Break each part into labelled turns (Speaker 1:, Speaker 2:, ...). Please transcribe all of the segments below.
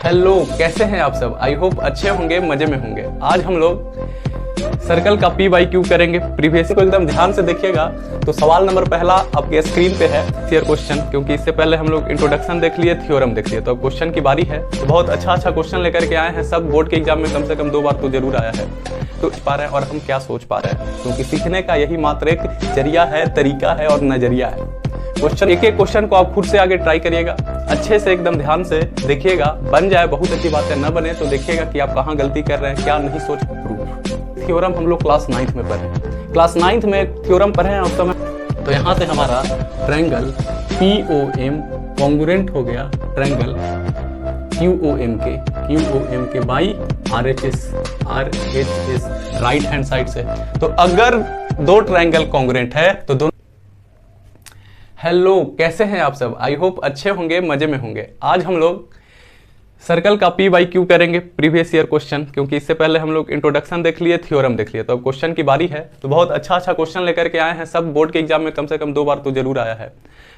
Speaker 1: Hello, कैसे हैं आप सब। आई होप अच्छे होंगे, मजे में होंगे। आज हम लोग सर्कल का पी बाई क्यू करेंगे। प्रीवियस को एकदम ध्यान से देखिएगा। तो सवाल नंबर पहला आपके स्क्रीन पे है थियर क्वेश्चन, क्योंकि इससे पहले हम लोग इंट्रोडक्शन देख लिए, थ्योरम देख लिए, तो अब क्वेश्चन की बारी है। तो बहुत अच्छा क्वेश्चन लेकर के आए हैं। सब बोर्ड के एग्जाम में कम से कम 2 बार तो जरूर आया है। तो पा रहे हैं और हम क्या सोच पा रहे हैं, क्योंकि सीखने का यही मात्र एक जरिया है, तरीका है और नजरिया है। क्वेश्चन एक क्वेश्चन को आप खुद से आगे ट्राई करिएगा, अच्छे से एकदम ध्यान से देखिएगा। बन जाए बहुत अच्छी बात है, न बने तो देखिएगा कि आप कहाँ गलती कर रहे हैं, क्या नहीं सोच। प्रूफ थ्योरम हम लोग क्लास 9th में पढ़े, क्लास 9th में थ्योरम पढ़े हैं उस समय। तो यहाँ से हमारा ट्रायंगल POM कॉन्ग्रुएंट हो गया ट्रायंगल QOM के by RHS right hand side से। तो अगर 2 ट्रायंगल कॉन्ग्रुएंट है तो दोनों। हेलो, कैसे हैं आप सब। आई होप अच्छे होंगे, मजे में होंगे। आज हम लोग सर्कल का पी बाई क्यू करेंगे, प्रीवियस ईयर क्वेश्चन, क्योंकि इससे पहले हम लोग इंट्रोडक्शन देख लिए, थ्योरम देख लिए। तो अब क्वेश्चन की बारी है। तो बहुत अच्छा क्वेश्चन लेकर के आए हैं। सब बोर्ड के एग्जाम में कम से कम 2 बार तो जरूर आया है।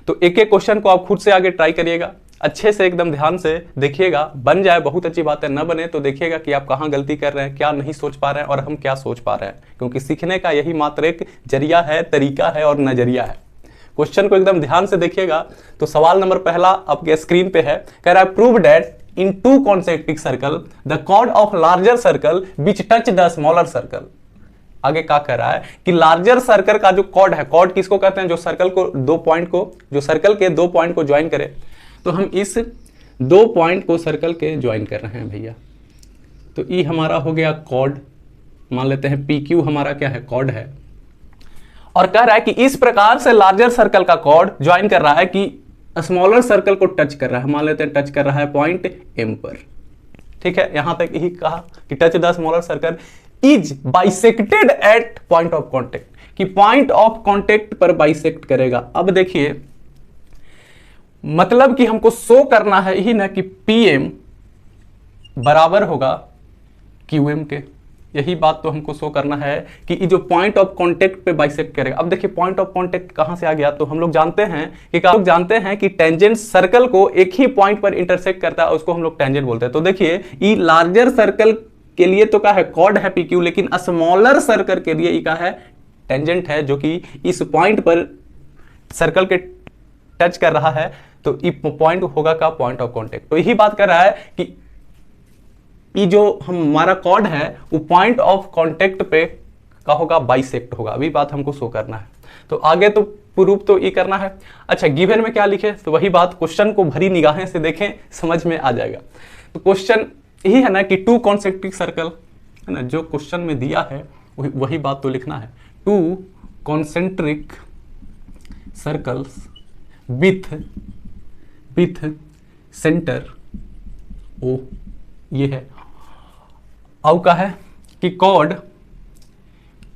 Speaker 1: तो एक क्वेश्चन को आप खुद से आगे ट्राई करिएगा, अच्छे से एकदम ध्यान से देखिएगा। बन जाए बहुत अच्छी बात है, न बने तो देखिएगा कि आप कहाँ गलती कर रहे हैं, क्या नहीं सोच पा रहे हैं और हम क्या सोच पा रहे हैं, क्योंकि सीखने का यही मात्र एक जरिया है, तरीका है और नजरिया है। क्वेश्चन को एकदम ध्यान से देखिएगा। तो सवाल नंबर पहला आपके स्क्रीन पे है, कह रहा है prove that in 2 concentric circle the chord of larger circle which touch the smaller circle. आगे क्या कह रहा है कि लार्जर सर्कल का जो कॉर्ड है, कॉर्ड किसको कहते हैं, जो सर्कल को 2 पॉइंट को, जो सर्कल के 2 पॉइंट को ज्वाइन करे। तो हम इस 2 पॉइंट को सर्कल के ज्वाइन कर रहे हैं भैया। तो ये हमारा हो गया कॉर्ड, मान लेते हैं PQ हमारा क्या है, कॉर्ड है। और कह रहा है कि इस प्रकार से लार्जर सर्कल का कॉर्ड ज्वाइन कर रहा है कि स्मॉलर सर्कल को टच कर रहा है। मान लेते हैं टच कर रहा है पॉइंट M पर। ठीक है, यहां तक यही कहा कि touch the smaller circle is bisected eight point of contact, कि पॉइंट ऑफ कॉन्टेक्ट पर बाइसेक्ट करेगा। अब देखिए, मतलब कि हमको शो करना है यही ना कि PM बराबर होगा QM के। यही बात तो हमको शो करना है कि ये जो पॉइंट ऑफ कांटेक्ट पे बाइसेक्ट करेगा। अब देखिए पॉइंट ऑफ कांटेक्ट कहां से आ गया। तो हम लोग जानते हैं कि टेंजेंट सर्कल को एक ही पॉइंट पर इंटरसेक्ट करता है, उसको हम लोग टेंजेंट बोलते हैं। तो देखिए ये लार्जर सर्कल के लिए तो क्या है, कॉर्ड है PQ, लेकिन स्मॉलर सर्कल के लिए क्या है, टेंजेंट है, जो कि इस पॉइंट पर सर्कल के टच कर रहा है। तो ये पॉइंट होगा का पॉइंट ऑफ कांटेक्ट। तो यही बात कर रहा है कि ये जो हमारा कॉर्ड है वो पॉइंट ऑफ कांटेक्ट पे का होगा, बाइसेक्ट होगा। अभी बात हमको शो करना है। तो आगे तो प्रूफ तो ये करना है। अच्छा, गिवन में क्या लिखे, तो वही बात, क्वेश्चन को भरी निगाहें से देखें, समझ में आ जाएगा। तो क्वेश्चन यही है ना कि 2 कॉन्सेंट्रिक सर्कल है ना, जो क्वेश्चन में दिया है वही बात तो लिखना है। 2 concentric circles with centre O, ये है। अब का है कि chord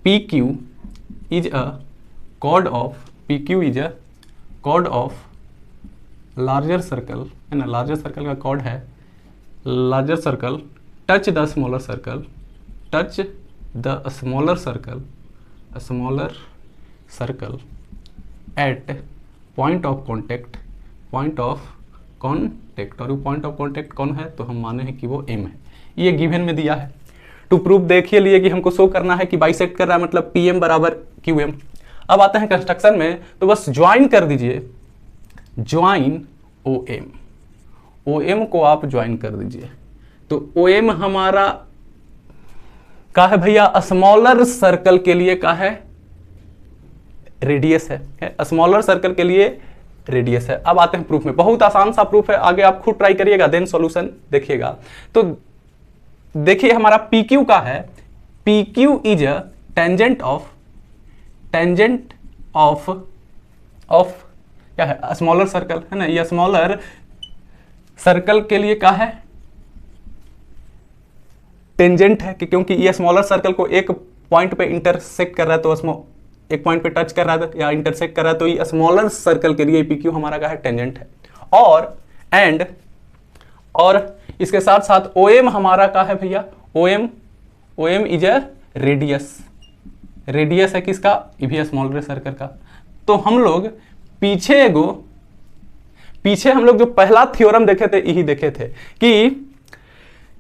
Speaker 1: PQ is a chord of larger circle है ना, लार्जर सर्कल का कॉर्ड है। Larger circle touch the smaller circle at point of contact और वो पॉइंट ऑफ कॉन्टेक्ट कौन है, तो हम माने हैं कि वो M है। ये गिवन में दिया है। टू प्रूफ देखिए लिए कि हमको शो करना है कि बाइसेक्ट कर रहा है, मतलब PM बराबर QM। अब आते हैं कंस्ट्रक्शन में, तो बस ज्वाइन कर दीजिए, ज्वाइन OM को आप ज्वाइन कर दीजिए। तो OM हमारा का है भैया, स्मॉलर सर्कल के लिए का है, रेडियस है। स्मॉलर सर्कल के लिए रेडियस है। अब आते हैं प्रूफ में, बहुत आसान सा प्रूफ है, आगे आप खुद ट्राई करिएगा, देन सॉल्यूशन देखिएगा। तो देखिए हमारा PQ का है, PQ is a tangent of क्या है, स्मॉलर सर्कल है ना। ये स्मॉलर सर्कल के लिए क्या है, टेंजेंट है, क्योंकि ये स्मॉलर सर्कल को एक पॉइंट पे इंटरसेक्ट कर रहा है, तो एक पॉइंट पे टच कर रहा है या इंटरसेक्ट कर रहा है, तो ये स्मॉलर सर्कल के लिए PQ हमारा का है, टेंजेंट है। और इसके साथ साथ OM हमारा का है भैया, OM इज अ रेडियस है किसका, ये भी स्मॉलर सर्कल का। तो हम लोग पीछे हम लोग जो पहला थ्योरम देखे थे, यही देखे थे कि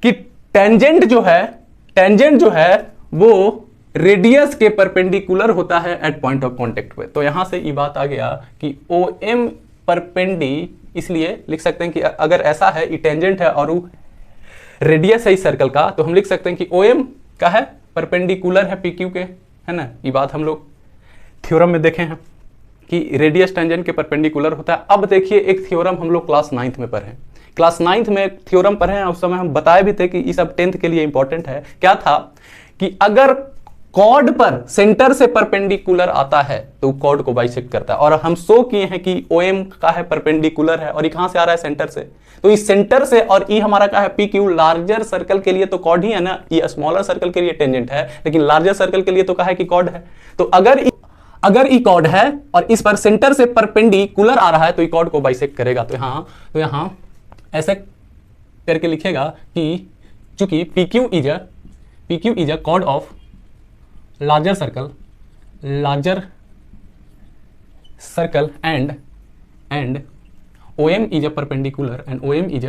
Speaker 1: कि टेंजेंट जो है वो रेडियस के परपेंडिकुलर होता है एट पॉइंट ऑफ कांटेक्ट पे। तो यहां से ये बात आ गया कि ओ एम परपेंडी, इसलिए लिख सकते हैं कि अगर ऐसा है, ये टेंजेंट है और वो रेडियस है इस सर्कल का, तो हम लिख सकते हैं कि ओ एम का है परपेंडिकुलर है पी क्यू के, है ना। ये बात हम लोग थ्योरम में देखे हैं कि रेडियस टेंजेंट के परपेंडिकुलर होता है। अब देखिए एक थ्योरम हम लोग क्लास 9th में पढ़े, क्लास 9th में एक थ्योरम पढ़े हैं, उस समय हम बताए भी थे कि ये सब 10th के लिए इंपॉर्टेंट है। क्या था कि अगर कॉर्ड पर सेंटर से परपेंडिकुलर आता है तो कॉर्ड को बाइसेक्ट करता है, और हम शो किए हैं कि ओ एम का है परपेंडिकुलर है, और ये कहां से आ रहा है, सेंटर से। तो इस सेंटर से, और ई हमारा का है पी क्यू, लार्जर सर्कल के लिए तो कॉर्ड ही है ना, ये स्मॉलर सर्कल के लिए टेंजेंट है, लेकिन लार्जर सर्कल के लिए तो कहा है कि कॉर्ड है। तो अगर ई कॉर्ड है और इस पर सेंटर से परपेंडिकुलर आ रहा है तो ई कॉर्ड को बाइसेक्ट करेगा। तो यहां ऐसे करके लिखेगा कि चूंकि PQ is a chord of larger circle and OM is a perpendicular and OM is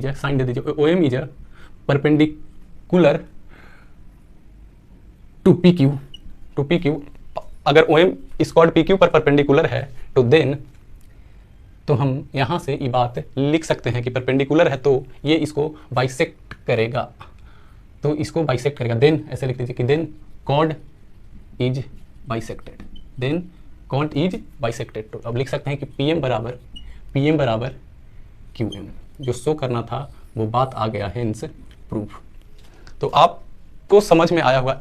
Speaker 1: a sign दे दीजिए, OM is a perpendicular to PQ। अगर OM इस कॉर्ड PQ पर परपेंडिकुलर है तो हम यहां से ये बात लिख सकते हैं कि परपेंडिकुलर है तो ये इसको बाइसेक्ट करेगा, देन ऐसे लिख दीजिए कि देन कॉर्ड इज बाइसेक्टेड। तो अब लिख सकते हैं कि PM बराबर QM, जो शो करना था वो बात आ गया, हेंस प्रूफ। तो आपको समझ में आया होगा।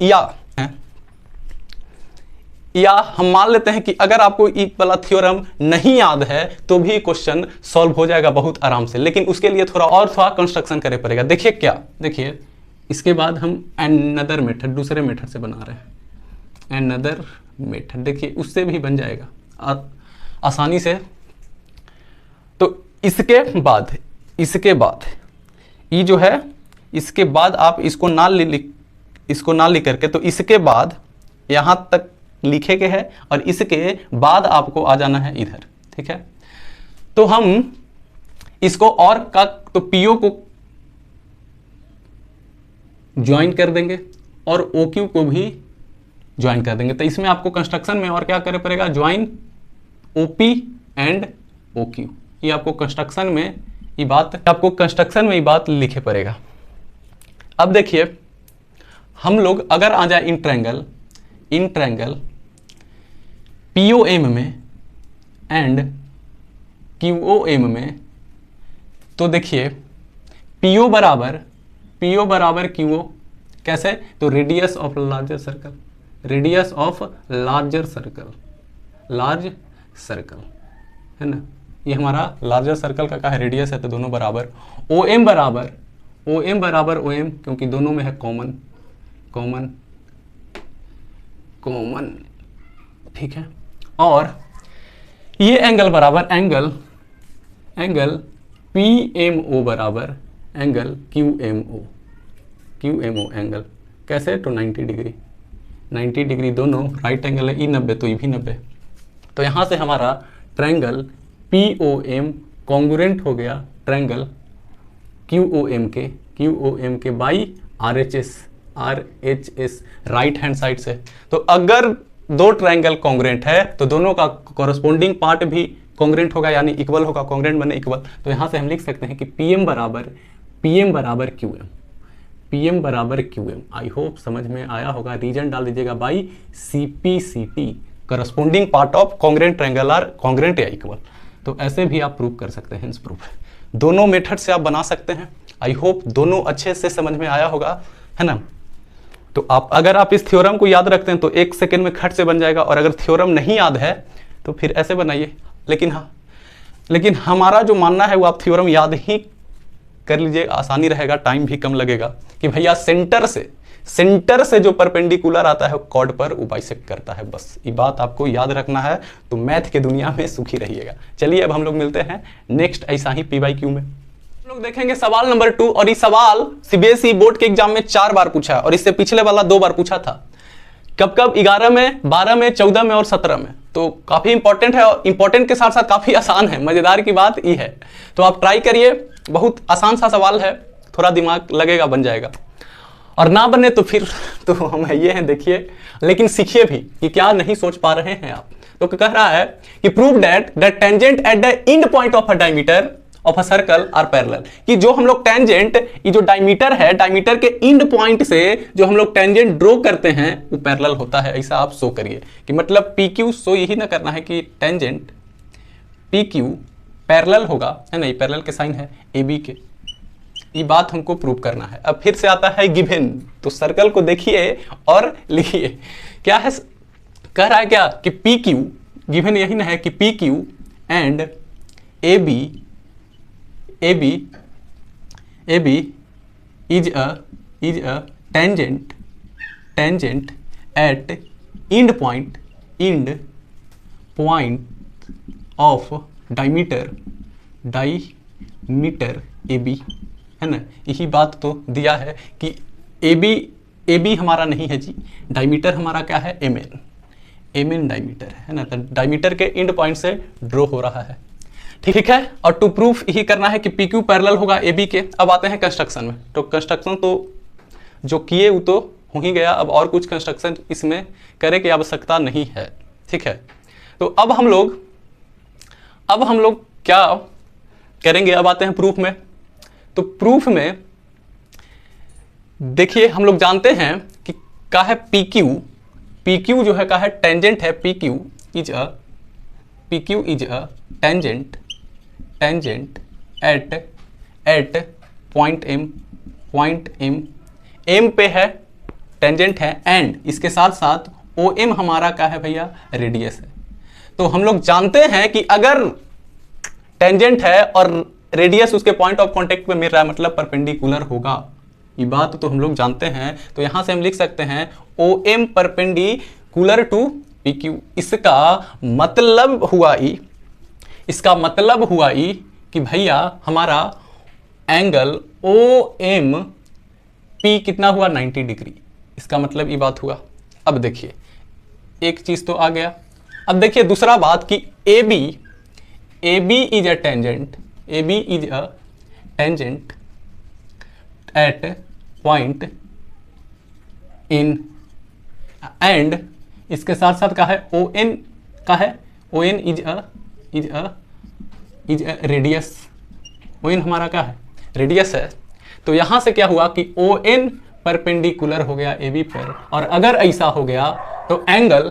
Speaker 1: या हम मान लेते हैं कि अगर आपको ई वाला थ्योरम नहीं याद है तो भी क्वेश्चन सॉल्व हो जाएगा बहुत आराम से, लेकिन उसके लिए थोड़ा कंस्ट्रक्शन करना पड़ेगा। देखिए इसके बाद हम अनदर मेथड, दूसरे मेथड से बना रहे हैं। अनदर मेथड देखिए उससे भी बन जाएगा आसानी से। तो इसके बाद ये जो है, इसके बाद आप इसको ना लिख करके, तो इसके बाद यहां तक लिखे के है और इसके बाद आपको आ जाना है इधर, ठीक है। तो हम इसको और का तो PO को ज्वाइन कर देंगे और OQ को भी ज्वाइन कर देंगे। तो इसमें आपको कंस्ट्रक्शन में और क्या करना पड़ेगा, ज्वाइन OP एंड OQ। ये आपको कंस्ट्रक्शन में ये बात लिखे पड़ेगा। अब देखिए हम लोग अगर आ जाए इन ट्रायंगल POM में एंड QOM में, तो देखिए PO बराबर QO कैसे, तो रेडियस ऑफ लार्ज सर्कल है ना, ये हमारा लार्जर सर्कल का है, रेडियस है, तो दोनों बराबर। OM बराबर OM, क्योंकि दोनों में है कॉमन, ठीक है। और ये एंगल बराबर एंगल PMO बराबर एंगल QMO एंगल कैसे, तो 90 डिग्री दोनों राइट एंगल है, ई 90 तो ये भी 90। तो यहाँ से हमारा ट्रायंगल POM कॉन्ग्रुएंट हो गया ट्रायंगल QOM के by RHS right hand side से। तो अगर दो ट्रायंगल कॉन्ग्रुएंट है तो दोनों का कॉरस्पॉन्डिंग पार्ट भी कॉन्ग्रुएंट होगा, यानी इक्वल होगा, कॉन्ग्रुएंट बने इक्वल। तो यहाँ से हम लिख सकते हैं कि PM बराबर QM। आई होप समझ में आया होगा। रीजन डाल दीजिएगा by CPCT, corresponding part of congruent triangle are congruent या इक्वल। तो ऐसे भी आप प्रूव कर सकते हैं, प्रूफ दोनों मेथड से आप बना सकते हैं। आई होप दोनों अच्छे से समझ में आया होगा, है ना। तो अगर आप इस थ्योरम को याद रखते हैं तो 1 सेकेंड में खट से बन जाएगा, और अगर थ्योरम नहीं याद है तो फिर ऐसे बनाइए। लेकिन हमारा जो मानना है वो आप थ्योरम याद ही कर लीजिए, आसानी रहेगा, टाइम भी कम लगेगा। कि भैया सेंटर से जो परपेंडिकुलर आता है कॉर्ड पर वो बाइसेक्ट करता है, बस ये बात आपको याद रखना है। तो मैथ के दुनिया में सुखी रहिएगा। चलिए अब हम लोग मिलते हैं नेक्स्ट ऐसा ही PYQ में। हम लोग देखेंगे सवाल नंबर 2, और ये सवाल CBSE बोर्ड के एग्जाम में 4 बार पूछा है, और इससे पिछले वाला 2 बार पूछा था। कब 11 में, 12 में, 14 में और 17 में। तो काफी इंपॉर्टेंट है, और इंपॉर्टेंट के साथ साथ काफी आसान है। मजेदार की बात ये है, तो आप ट्राई करिए। बहुत आसान सा सवाल है, थोड़ा दिमाग लगेगा बन जाएगा, और ना बने तो फिर तो हम ये हैं देखिए, लेकिन सीखिए भी कि क्या नहीं सोच पा रहे हैं आप। तो कह रहा है कि prove that the tangent at the end point of a diameter of a circle are parallel, कि जो हम लोग टेंजेंट, ये जो डायमीटर है, डायमीटर के एंड पॉइंट से जो हम लोग टेंजेंट ड्रॉ करते हैं वो पैरेलल होता है। ऐसा आप शो करिए कि मतलब पी क्यू शो यही ना करना है कि टेंजेंट पी क्यू पैरेलल होगा, है ना, ये पैरेलल के साइन है ए बी के, ये बात हमको प्रूव करना है। अब फिर से आता है गिवन, तो सर्कल को देखिए और लिखिए क्या है, कह रहा है क्या कि पी क्यू, गिवन यही ना है कि P Q and A B is a tangent at end point of diameter AB, है ना। यही बात तो दिया है कि AB हमारा नहीं है जी, डायमीटर हमारा क्या है, MN डायमीटर है ना, तो डायमीटर के एंड पॉइंट से ड्रॉ हो रहा है, ठीक है। और टू प्रूफ यही करना है कि पी क्यू पैरेलल होगा ए बी के। अब आते हैं कंस्ट्रक्शन में, तो कंस्ट्रक्शन तो जो किए वो तो हो ही गया, अब और कुछ कंस्ट्रक्शन इसमें करे की आवश्यकता नहीं है, ठीक है। तो अब हम लोग क्या करेंगे, अब आते हैं प्रूफ में। तो प्रूफ में देखिए हम लोग जानते हैं कि क्या है पी क्यू जो है क्या है, टेंजेंट है, P Q is a tangent at point M पे है, टेंजेंट है, एंड इसके साथ साथ ओ एम हमारा क्या है भैया, रेडियस है। तो हम लोग जानते हैं कि अगर टेंजेंट है और रेडियस उसके पॉइंट ऑफ कांटेक्ट पे मिल रहा है, मतलब परपेंडिकुलर होगा, ये बात तो हम लोग जानते हैं। तो यहां से हम लिख सकते हैं O M perpendicular to P Q. इसका मतलब हुआ कि भैया हमारा एंगल ओ एम पी कितना हुआ, 90 डिग्री। इसका मतलब ये बात हुआ। अब देखिए एक चीज तो आ गया। अब देखिए दूसरा बात कि A B is a tangent, at point N, and इसके साथ साथ क्या है, O N is a radius, O N हमारा क्या है, रेडियस है। तो यहां से क्या हुआ कि ओ एन परपेंडिकुलर हो गया ए बी पर, और अगर ऐसा हो गया तो angle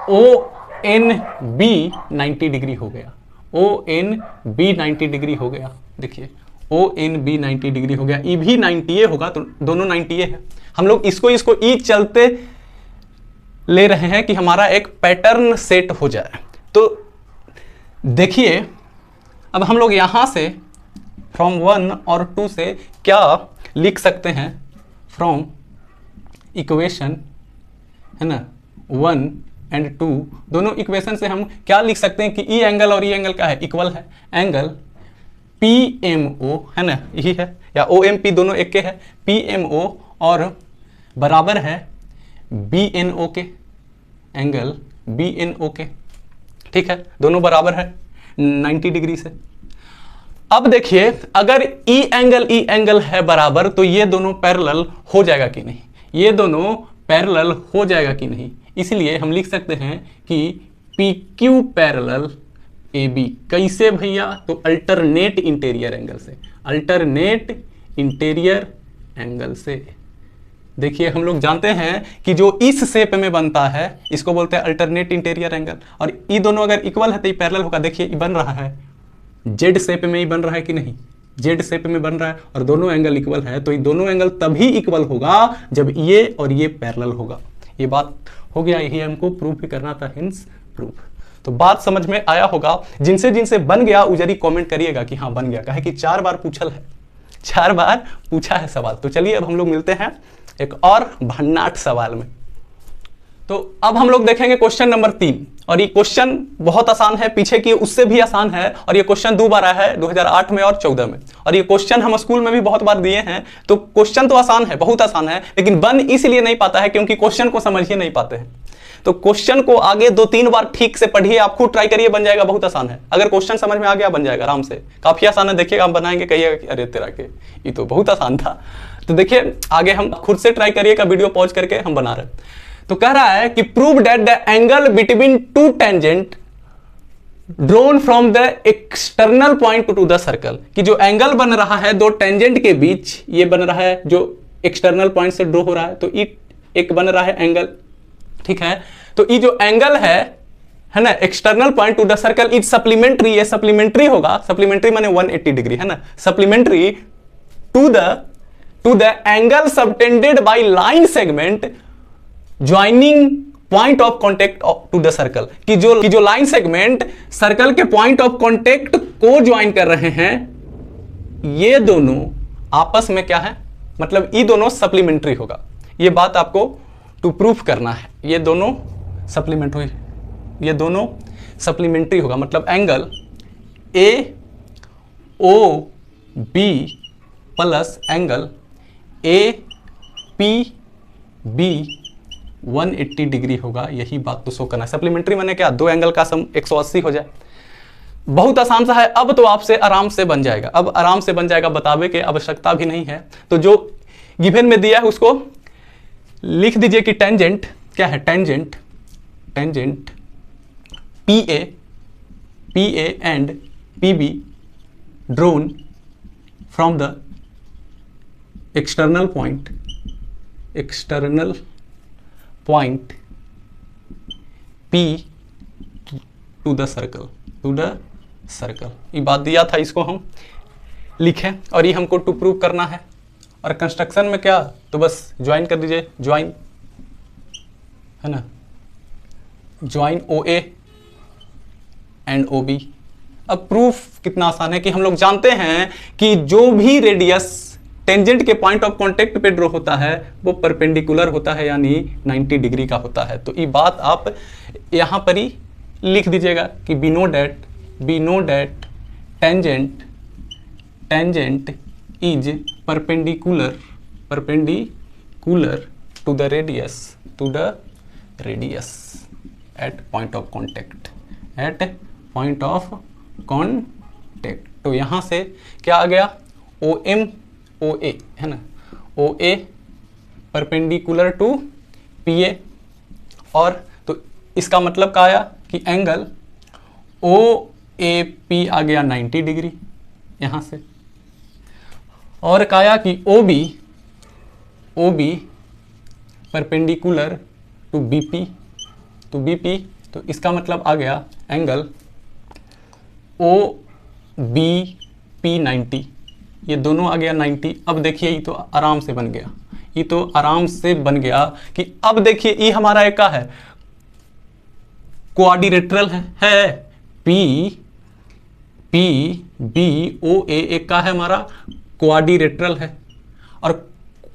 Speaker 1: O N B 90 degree हो गया, ओ एन बी 90 डिग्री हो गया। देखिए ओ एन बी 90 डिग्री हो गया, ई भी 90 होगा, तो दोनों 90 है। हम लोग इसको ई चलते ले रहे हैं कि हमारा एक पैटर्न सेट हो जाए। तो देखिए अब हम लोग यहां से फ्रॉम 1 और 2 से क्या लिख सकते हैं, फ्रॉम इक्वेशन, है ना, 1 एंड 2, दोनों इक्वेशन से हम क्या लिख सकते हैं कि ई एंगल और ई एंगल क्या है, इक्वल है। एंगल पी एम ओ, है ना, यही है, या ओ एम पी दोनों एक के है, पी एम ओ और बराबर है बी एन ओ के, एंगल बी एन ओ के, ठीक है, दोनों बराबर है 90 डिग्री से। अब देखिए अगर ई एंगल है बराबर, तो ये दोनों पैरेलल हो जाएगा कि नहीं, ये दोनों पैरेलल हो जाएगा कि नहीं। इसलिए हम लिख सकते हैं कि P Q parallel A B, कैसे भैया, तो अल्टरनेट इंटीरियर एंगल से, अल्टरनेट इंटीरियर एंगल से। देखिए हम लोग जानते हैं कि जो इस शेप में बनता है इसको बोलते हैं अल्टरनेट इंटीरियर एंगल, और ये दोनों अगर इक्वल है तो ये पैरेलल होगा। देखिए ये बन रहा है जेड शेप में ही बन रहा है कि नहीं, जेड शेप में बन रहा है, और दोनों एंगल इक्वल है, तो ये दोनों एंगल तभी इक्वल होगा जब ये और ये पैरेलल होगा। ये बात हो गया, यही हमको प्रूफ भी करना था, हिंस प्रूफ। तो बात समझ में आया होगा। जिनसे बन गया उजरी कमेंट करिएगा कि हाँ बन गया, कहे कि 4 बार पूछल है, 4 बार पूछा है सवाल। तो चलिए अब हम लोग मिलते हैं एक और भन्नाट सवाल में। तो अब हम लोग देखेंगे क्वेश्चन नंबर 3, और ये क्वेश्चन बहुत आसान है, पीछे की उससे भी आसान है, और ये क्वेश्चन 2 बार आया है, 2008 में और 14 में, और ये क्वेश्चन हम स्कूल में भी बहुत बार दिए हैं। तो क्वेश्चन तो आसान है, बहुत आसान है, लेकिन बन इसलिए नहीं पाता है क्योंकि क्वेश्चन को समझ ही नहीं पाते हैं। तो क्वेश्चन को आगे 2-3 बार ठीक से पढ़िए, आप खुद ट्राई करिए, बन जाएगा, बहुत आसान है। अगर क्वेश्चन समझ में आ गया बन जाएगा आराम से, काफी आसान है। देखिएगा हम बनाएंगे, कहिएगा कि अरे तेरा के ये तो बहुत आसान था। तो देखिए आगे हम खुद से ट्राई करिएगा, वीडियो पॉज करके हम बना रहे हैं। तो कह रहा है कि prove that the angle between two tangent drone from the external point to the circle, कि जो एंगल बन रहा है दो टेंजेंट के बीच, ये बन रहा है जो एक्सटर्नल पॉइंट से ड्रॉ हो रहा है, तो एक बन रहा है एंगल, ठीक है। तो ये जो एंगल है ना, external point to the circle is supplementary, ये सप्लीमेंट्री होगा, सप्लीमेंट्री माने 180 डिग्री है ना, supplementary to the angle subtended by line segment joining point of contact to the circle, कि जो लाइन सेगमेंट सर्कल के पॉइंट ऑफ कॉन्टेक्ट को ज्वाइन कर रहे हैं, ये दोनों आपस में क्या है, मतलब ये दोनों सप्लीमेंट्री होगा। ये बात आपको टू प्रूफ करना है, ये दोनों सप्लीमेंट्री होगा, मतलब angle A O B plus angle A P B 180 degree होगा। यही बात तो शो करना है। सप्लीमेंट्री माने क्या, दो एंगल का सम 180 हो जाए। बहुत आसान सा है, अब तो आपसे आराम से बन जाएगा, अब आराम से बन जाएगा, बतावे की आवश्यकता भी नहीं है। तो जो गिवन में दिया है उसको लिख दीजिए कि टेंजेंट क्या है, tangent P A and P B drawn from the external point P to the circle, ये बात दिया था, इसको हम लिखें और ये हमको टू प्रूव करना है। और कंस्ट्रक्शन में क्या, तो बस ज्वाइन कर दीजिए, ज्वाइन है ना, ज्वाइन OA एंड OB। अब प्रूफ कितना आसान है कि हम लोग जानते हैं कि जो भी रेडियस टेंजेंट के पॉइंट ऑफ कांटेक्ट पे ड्रॉ होता है वो परपेंडिकुलर होता है, यानी 90 डिग्री का होता है। तो ये बात आप यहां पर ही लिख दीजिएगा कि we know that tangent is perpendicular to the radius at point of contact. तो यहां से क्या आ गया, OA है ना, OA परपेंडिकुलर टू PA, और तो इसका मतलब क्या आया कि एंगल OAP आ गया 90 डिग्री यहां से, और क्या आया कि OB परपेंडिकुलर टू BP, तो इसका मतलब आ गया एंगल OBP 90, ये दोनों आ गया 90। अब देखिए ये तो आराम से बन गया, कि अब देखिए ये हमारा एक का है, क्वाड्रिलेटरल है P B O A, एक का है हमारा क्वाड्रिलेटरल है, और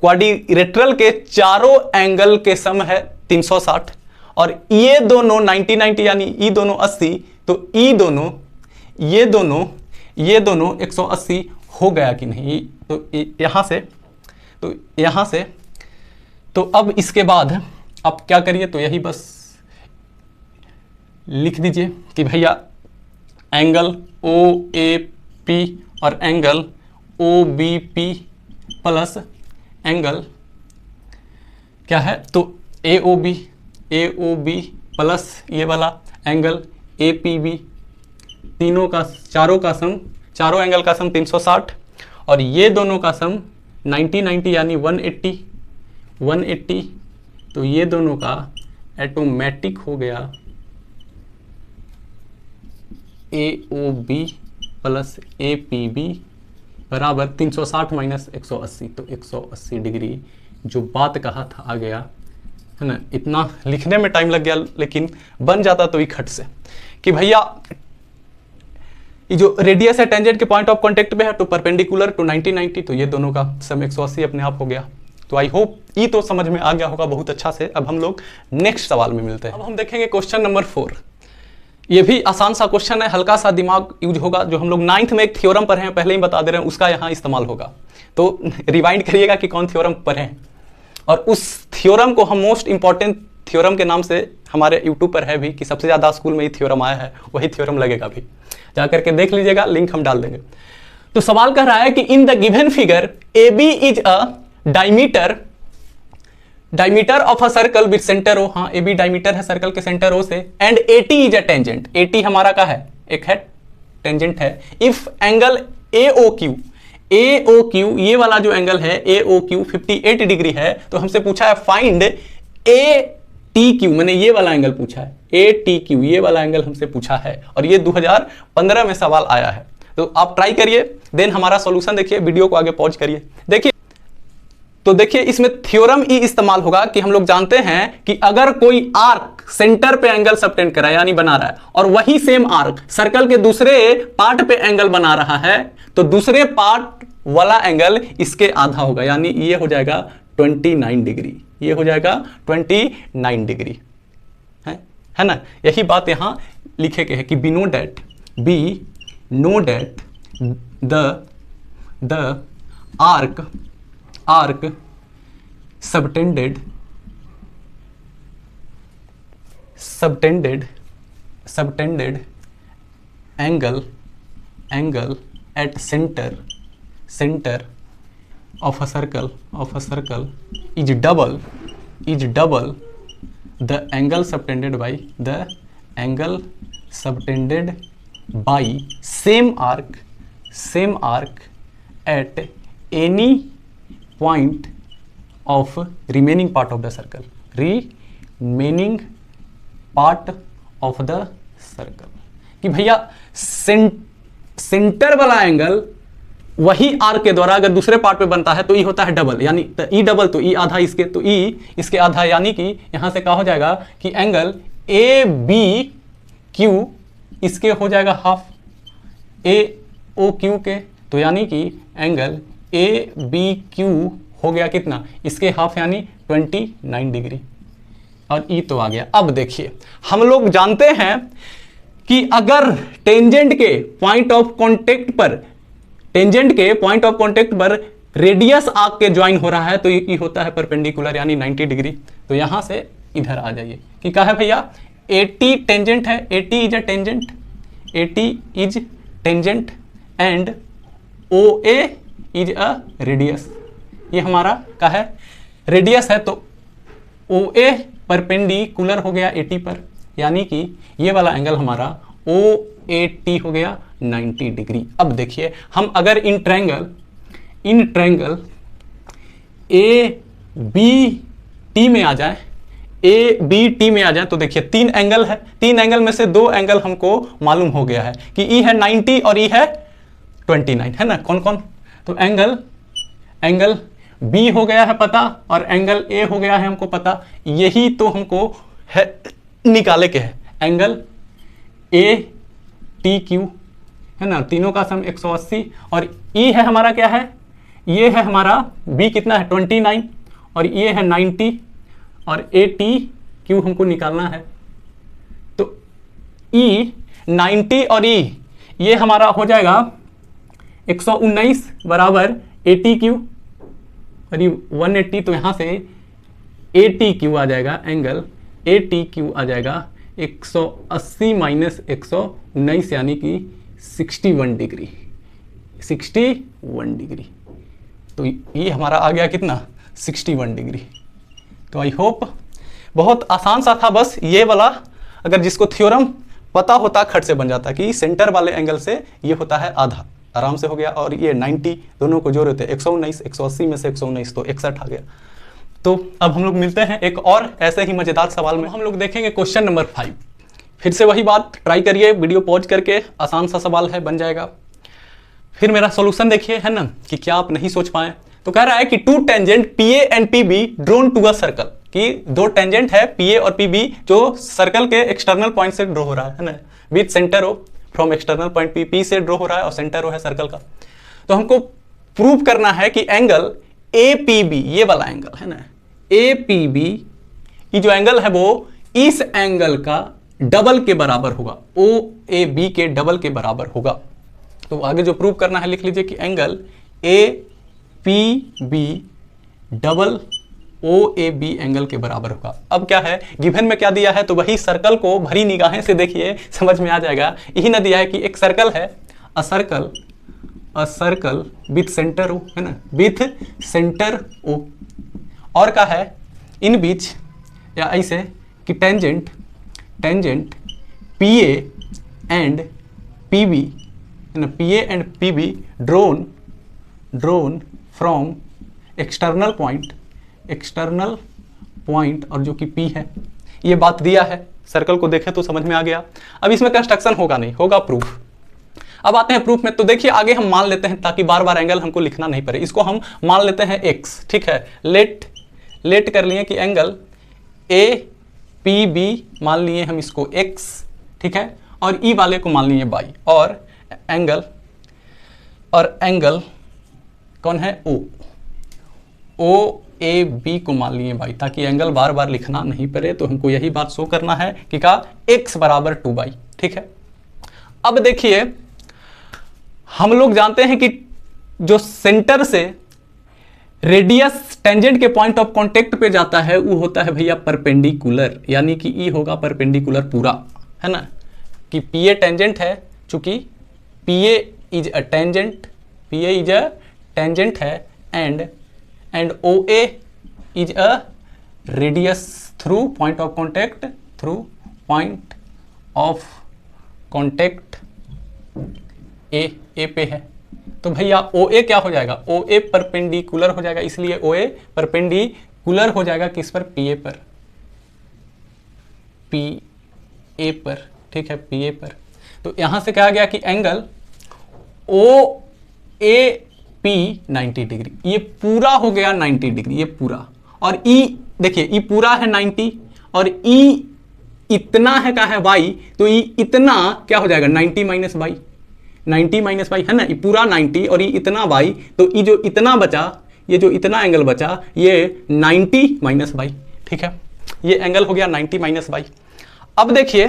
Speaker 1: क्वाड्रिलेटरल के चारों एंगल के सम है 360, और ये दोनों 90 यानी ये दोनों 80, तो ये दोनों 180 हो गया कि नहीं। तो यहां से तो अब इसके बाद आप क्या करिए, तो यही बस लिख दीजिए कि भैया एंगल OAP और एंगल OBP प्लस एंगल क्या है, तो AOB प्लस ये वाला एंगल APB, चारों एंगल का सम 360, और ये दोनों का सम 90 यानी 180, तो ये दोनों का ऑटोमेटिक हो गया AOB प्लस APB बराबर 360 माइनस 180, तो 180 डिग्री जो बात कहा था आ गया, है ना। इतना लिखने में टाइम लग गया, लेकिन बन जाता तो ही खट से कि भैया ये जो रेडियस है टेंजेंट के पॉइंट ऑफ कांटेक्ट पे है तो परपेंडिकुलर टू 90, तो ये दोनों का सम 180 अपने आप हो गया। तो आई होप ये तो समझ में आ गया होगा बहुत अच्छा से। अब हम लोग नेक्स्ट सवाल में मिलते हैं। अब हम देखेंगे क्वेश्चन नंबर 4। ये भी आसान सा क्वेश्चन है, हल्का सा दिमाग यूज होगा। जो हम लोग 9th में एक थ्योरम पढ़े हैं, पहले ही बता दे रहे हैं, उसका यहाँ इस्तेमाल होगा। तो रिवाइंड करिएगा कि कौन थ्योरम पढ़े हैं, और उस थ्योरम को हम मोस्ट इंपॉर्टेंट थ्योरम के नाम से हमारे यूट्यूब पर है भी कि सबसे ज़्यादा स्कूल में ही थ्योरम आया है, वही थ्योरम लगेगा भी, जा करके देख लीजिएगा, लिंक हम डाल देंगे। तो सवाल कह रहा है कि in the given figure A B is a diameter of a circle with centre O, हाँ ए बी डायमीटर है सर्कल के सेंटर ओ से, and A T is a tangent, A T हमारा का है, एक है टेंजेंट है। If angle A O Q ये वाला जो एंगल है ए ओ क्यू 58 डिग्री है, तो हमसे पूछा है फाइंड ए टी क्यू, मैंने ये वाला एंगल पूछा है, ए टी क्यू ये वाला एंगल हमसे पूछा है, और ये 2015 में सवाल आया है। तो आप ट्राई करिए, देन हमारा सॉल्यूशन देखिए, वीडियो को आगे पॉज करिए। देखिए तो देखिए इसमें थ्योरम ई इस्तेमाल होगा कि हम लोग जानते हैं कि अगर कोई आर्क सेंटर पे एंगल सबटेंड कर रहा है यानी बना रहा है, और वही सेम आर्क सर्कल के दूसरे पार्ट पे एंगल बना रहा है, तो दूसरे पार्ट वाला एंगल इसके आधा होगा, यानी ये हो जाएगा 29 डिग्री, ये हो जाएगा 29 डिग्री है ना। यही बात यहां लिखे के है कि we know that the arc subtended angle at center of a circle is double the angle subtended by same arc at any point of remaining part of the circle, कि भैया सेंटर वाला एंगल वही arc के द्वारा अगर दूसरे part पे बनता है तो ई होता है डबल, यानी ई डबल तो ई आधा इसके, तो ई इसके आधा, यानी कि यहां से क्या हो जाएगा कि एंगल ए बी क्यू इसके हो जाएगा हाफ ए ओ क्यू के, तो यानी कि एंगल ए बी क्यू हो गया कितना, इसके हाफ यानी 29 डिग्री, और ई तो आ गया। अब देखिए हम लोग जानते हैं कि अगर टेंजेंट के पॉइंट ऑफ कांटेक्ट पर रेडियस आर्क के ज्वाइन हो रहा है तो ये होता है परपेंडिकुलर यानी 90 डिग्री। तो यहां से इधर आ जाइए कि क्या है भैया, AT टेंजेंट है, AT is tangent and OA is a radius, ये हमारा क्या है रेडियस है, तो OA परपेंडिकुलर हो गया AT पर, यानी कि ये वाला एंगल हमारा OAT हो गया 90 डिग्री। अब देखिए हम अगर इन ट्रायंगल ABT में आ जाए, ABT में आ जाए तो देखिए तीन एंगल है, तीन एंगल में से दो एंगल हमको मालूम हो गया है कि E है 90 और E है 29, है ना। कौन कौन, तो एंगल B हो गया है पता और एंगल A हो गया है हमको पता, यही तो हमको है निकाले के है, एंगल ATQ है ना, तीनों का सम 180, और E है हमारा क्या है, ये है हमारा B कितना है 29 और ये है 90 और ATQ हमको निकालना है। तो E 90 और E ये हमारा हो जाएगा 119 बराबर ATQ और ये 180, तो यहाँ से ATQ आ जाएगा, एंगल ATQ आ जाएगा 180 माइनस 119 यानी कि 61 डिग्री, 61 डिग्री। तो ये हमारा आ गया कितना 61 डिग्री। तो आई होप बहुत आसान सा था, बस ये वाला अगर जिसको थ्योरम पता होता खट से बन जाता कि सेंटर वाले एंगल से ये होता है आधा, आराम से हो गया। और ये 90 दोनों को जोड़े थे 119, 180 में से 119 तो 61 आ गया। तो अब हम लोग मिलते हैं एक और ऐसे ही मजेदार सवाल में। हम लोग देखेंगे क्वेश्चन नंबर 5। फिर से वही बात, ट्राई करिए, वीडियो पॉज करके, आसान सा सवाल है, बन जाएगा। फिर मेरा सॉल्यूशन देखिए, है ना, कि क्या आप नहीं सोच पाए। तो कह रहा है कि two tangent PA and PB drawn to a circle, कि दो टेंजेंट है PA और PB जो सर्कल के एक्सटर्नल पॉइंट से ड्रॉ हो रहा है ना, with centre O from external point P से ड्रॉ हो रहा है और सेंटर ओ है सर्कल का। तो हमको प्रूव करना है कि एंगल APB, ये वाला एंगल है ना APB, ये जो एंगल है वो इस एंगल का डबल के बराबर होगा, OAB के डबल के बराबर होगा। तो आगे जो प्रूव करना है लिख लीजिए कि angle APB double O A B angle के बराबर होगा। अब क्या है, गिवन में क्या दिया है, तो वही सर्कल को भरी निगाहें से देखिए, समझ में आ जाएगा। यही ना दिया है कि एक सर्कल है, a circle with centre O, है ना, विथ सेंटर ओ, और क्या है, इन बीच, या ऐसे कि tangent P A and P B, है ना, P A and P B drawn from external point, और जो कि P है, ये बात दिया है। सर्कल को देखें तो समझ में आ गया। अब इसमें कंस्ट्रक्शन होगा नहीं, होगा प्रूफ। अब आते हैं प्रूफ में। तो देखिए आगे हम मान लेते हैं, ताकि बार बार एंगल हमको लिखना नहीं पड़े, इसको हम मान लेते हैं x, ठीक है। लेट कर लिए कि एंगल ए पी बी मान लिए हम इसको x, ठीक है, और ई वाले को मान लिए y, और एंगल कौन है, ओ ए बी को मान लिए y, ताकि एंगल बार बार लिखना नहीं पड़े। तो हमको यही बात शो करना है कि का x बराबर 2y, ठीक है। अब देखिए हम लोग जानते हैं कि जो सेंटर से रेडियस टेंजेंट के पॉइंट ऑफ कांटेक्ट पे जाता है वो होता है भैया परपेंडिकुलर, यानी कि ई होगा परपेंडिकुलर पूरा, है ना, कि पी ए टेंजेंट है, चूंकि P A is a tangent है, and O A is a radius through point of contact A पे है। तो भैया ओ ए क्या हो जाएगा, ओ ए परपेंडिकुलर हो जाएगा, इसलिए ओ ए परपेंडिकुलर हो जाएगा किस पर, पी ए पर, ठीक है, पी ए पर। तो यहां से कहा गया कि angle O A P 90 degree, ये पूरा हो गया 90 डिग्री, ये पूरा, और ई देखिए ई पूरा है 90, और ई इतना है क्या है y, तो ये इतना क्या हो जाएगा 90 माइनस y, है ना, ये पूरा 90 और ये इतना y, तो ये जो इतना बचा, ये जो इतना एंगल बचा, ये 90 माइनस y, ठीक है, ये एंगल हो गया 90 माइनस y। अब देखिए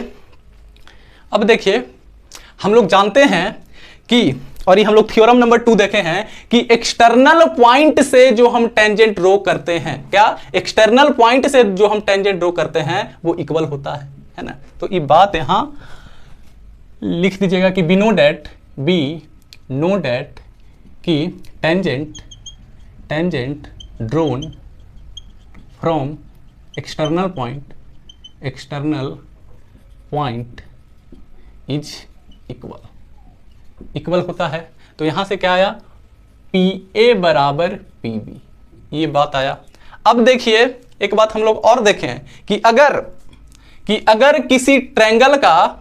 Speaker 1: हम लोग जानते हैं कि, और ये हम लोग थ्योरम नंबर 2 देखे हैं कि एक्सटर्नल पॉइंट से जो हम टेंजेंट ड्रॉ करते हैं, क्या एक्सटर्नल पॉइंट से जो हम टेंजेंट ड्रॉ करते हैं वो इक्वल होता है ना। तो ये बात यहां लिख दीजिएगा कि बी नो डेट कि tangent drone from external point is equal होता है। तो यहां से क्या आया, पी ए बराबर पी बी, ये बात आया। अब देखिए एक बात हम लोग और देखें कि अगर किसी ट्रायंगल का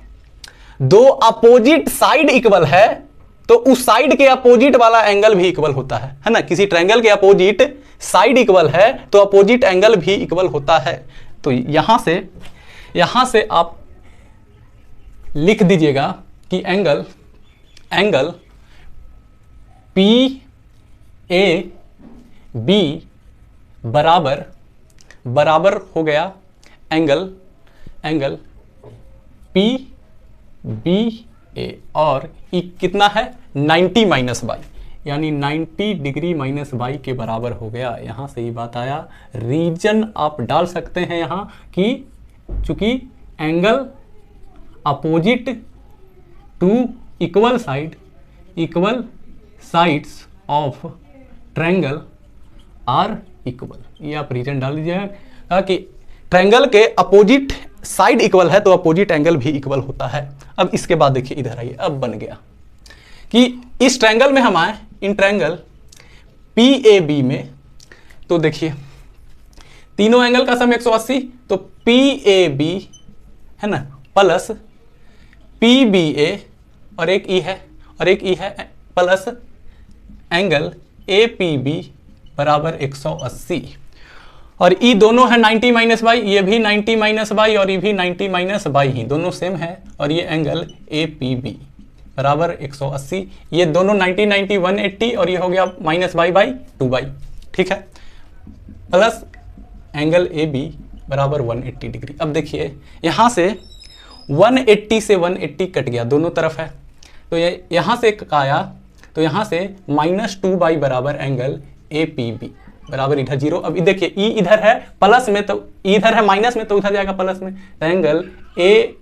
Speaker 1: दो अपोजिट साइड इक्वल है तो उस साइड के अपोजिट वाला एंगल भी इक्वल होता है ना। किसी ट्रायंगल के अपोजिट साइड इक्वल है तो अपोजिट एंगल भी इक्वल होता है। तो यहां से आप लिख दीजिएगा कि एंगल पी ए बी बराबर हो गया एंगल पी बी ए, और ये कितना है 90 माइनस वाई, यानी 90 डिग्री माइनस वाई के बराबर हो गया। यहां से ये बात आया। रीजन आप डाल सकते हैं यहां कि चूंकि angle opposite to equal sides of triangle are equal, ये आप रीजन डाल दीजिएगा कि ट्रायंगल के अपोजिट साइड इक्वल है तो अपोजिट एंगल भी इक्वल होता है। अब इसके बाद देखिए इधर आइए, अब बन गया कि इस ट्रायंगल में हम आए, in triangle P A B में, तो देखिए तीनों एंगल का सम 180, तो पी ए बी है ना प्लस पी बी ए और एक ई है plus angle A P B बराबर 180, और ई दोनों है 90 माइनस बाई, ये भी 90 माइनस बाई और ये भी 90 माइनस बाई ही, दोनों सेम है। और ये एंगल ए पी बी बराबर 180, ये दोनों 90 90 180 और ये हो गया माइनस बाई बाई 2 बाई, ठीक है, प्लस एंगल ए बी बराबर 180 डिग्री। अब देखिए यहाँ से 180 से 180 कट गया, दोनों तरफ है, तो ये यहाँ से आया, तो यहाँ से -2 बाई बराबर एंगल ए पी बी बराबर इधर 0। अब देखिए ई इधर है प्लस में, तो इधर है माइनस में, तो उधर जाएगा प्लस में। एंगल ए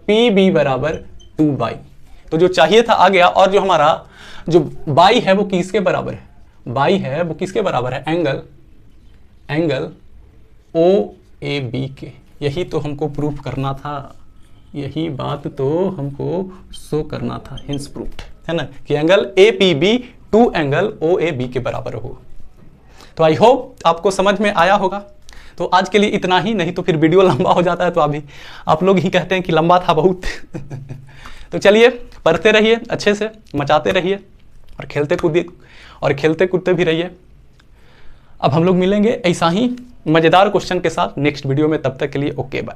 Speaker 1: पी बी बराबर 2 तो जो चाहिए था आ गया। और जो हमारा जो बाई है वो किसके बराबर है, बाई है वो किसके बराबर है, एंगल ओ ए बी के। यही तो हमको प्रूफ करना था, यही बात तो हमको शो करना था, हिंस प्रूफ्ड है ना, कि angle A P B two angle O A B के बराबर हो। तो आई होप आपको समझ में आया होगा। तो आज के लिए इतना ही, नहीं तो फिर वीडियो लंबा हो जाता है, तो अभी आप लोग ही कहते हैं कि लंबा था बहुत। तो चलिए पढ़ते रहिए, अच्छे से मचाते रहिए और खेलते कूदते भी रहिए। अब हम लोग मिलेंगे ऐसा ही मज़ेदार क्वेश्चन के साथ नेक्स्ट वीडियो में, तब तक के लिए ओके बाय।